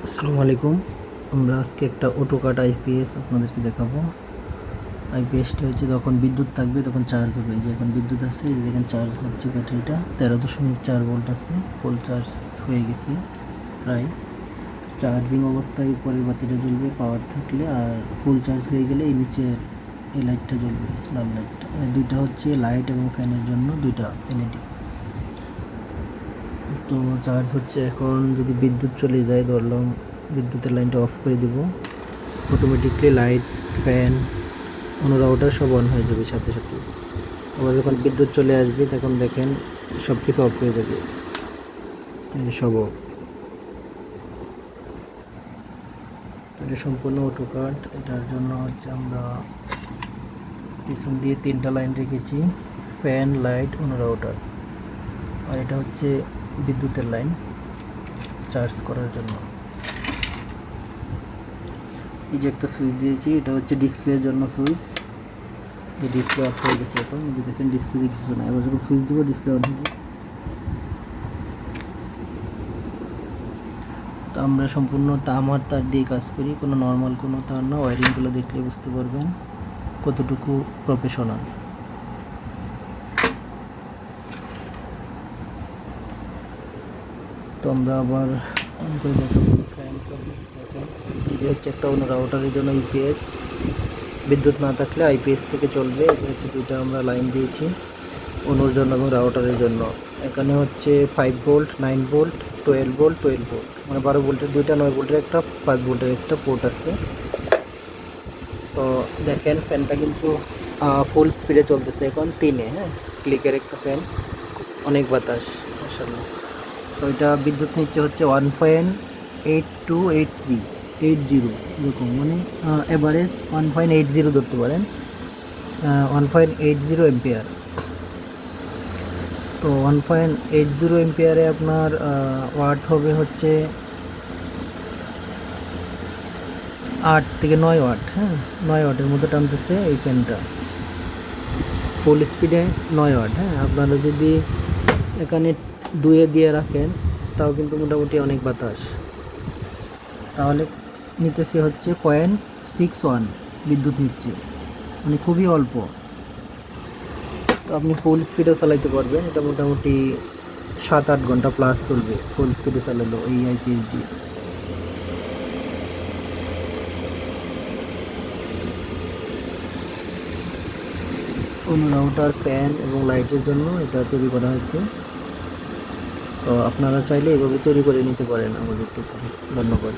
আসসালামু আলাইকুম। আমরা আজকে একটা অটোকাট আইপিএস আপনাদেরকে দেখাবো। আইপিএসটা হচ্ছে যখন বিদ্যুৎ থাকবে তখন চার্জ হবে। যে এখন বিদ্যুৎ আছে, এই যে দেখেন চার্জ হচ্ছে ব্যাটারিটা 13.4 ভোল্ট আছে, ফুল চার্জ হয়ে গেছে প্রায়। চার্জিং অবস্থায় উপরের বাতিটা জ্বলবে পাওয়ার থাকলে, আর ফুল চার্জ হয়ে গেলে এই নিচের এই লাইটটা জ্বলবে, লাল লাইটটা। দুইটা হচ্ছে লাইট এবং ফ্যানের জন্য দুইটা এলইডি। তো চার্জ হচ্ছে। এখন যদি বিদ্যুৎ চলে যায়, ধরলাম বিদ্যুতের লাইনটা অফ করে দিব, অটোমেটিকলি লাইট, ফ্যান, অন্য রাউটার সব অন হয়ে যাবে সাথে সাথে। আবার যখন বিদ্যুৎ চলে আসবে তখন দেখেন সব কিছু অফ হয়ে যাবে, এই যে সব অফ। এটা সম্পূর্ণ অটোকাট। এটার জন্য হচ্ছে আমরা পিছন দিয়ে 3টা লাইন রেখেছি, ফ্যান, লাইট, অন্য রাউটার। আর এটা হচ্ছে বিদ্যুতের লাইন চার্জ করার জন্য। এই যে একটা সুইচ দিয়েছি, এটা হচ্ছে ডিসপ্লের জন্য সুইচ। এই ডিসপ্লে অফ হয়ে গেছে এখন, এই যে দেখেন ডিসপ্লে কিছু না। এবার যখন সুইচ দেবো ডিসপ্লে অন হবে। তো আমরা সম্পূর্ণ তামার তার দিয়ে কাজ করি, কোনো নর্মাল কোনো তার না। ওয়ারিংগুলো দেখলে বুঝতে পারবেন কতটুকু প্রফেশনাল। তো আমরা আবার অন করে দেখাবো। ফ্যান দেখেন, এই হচ্ছে একটা অন্য রাউটারের জন্য ইউপিএস। বিদ্যুৎ না থাকলে আইপিএস থেকে চলবে। এটা হচ্ছে দুইটা আমরা লাইন দিয়েছি অনুর জন্য এবং রাউটারের জন্য। এখানে হচ্ছে 5 ভোল্ট, 9 ভোল্ট, 12 ভোল্ট, 12 ভোল্ট, মানে 12 ভোল্টের দুইটা, 9 ভোল্টের একটা, 5 ভোল্টের একটা পোর্ট আছে। তো দেখেন ফ্যানটা কিন্তু ফুল স্পিডে চলতেছে এখন 3-এ। হ্যাঁ, ক্লিকের একটা ফ্যান, অনেক বাতাস মাশাআল্লাহ। তো এটা বিদ্যুৎ নিচ্ছে হচ্ছে 1.8283 এরকম, মানে এভারেজ 1.80 ধরতে পারেন, 1.80 এম্পিয়ার। তো 1.80 এম্পিয়ারে আপনার ওয়াট হবে হচ্ছে 8 থেকে 9 ওয়াট। হ্যাঁ, 9 ওয়াটের মতো টানতেছে এই ফ্যানটা, ফুল স্পিডে 9 ওয়াট। হ্যাঁ, আপনারা যদি এখানে 2-এ দিয়ে রাখেন তাও কিন্তু মোটামুটি অনেক বাতাস। তাহলে নিতেছে হচ্ছে 0.61 বিদ্যুৎ নিচ্ছে, মানে খুবই অল্প। তো আপনি ফুল স্পিডেও চালাইতে পারবেন। এটা মোটামুটি 7-8 ঘন্টা প্লাস চলবে ফুল স্পিডে চালালো এই আইপিএস দিয়ে। কোনো রাউটার, ফ্যান এবং লাইটের জন্য এটা তৈরি করা হয়েছে। তো আপনারা চাইলে এভাবে তৈরি করে নিতে পারেন আমাদের থেকে। ধন্যবাদ।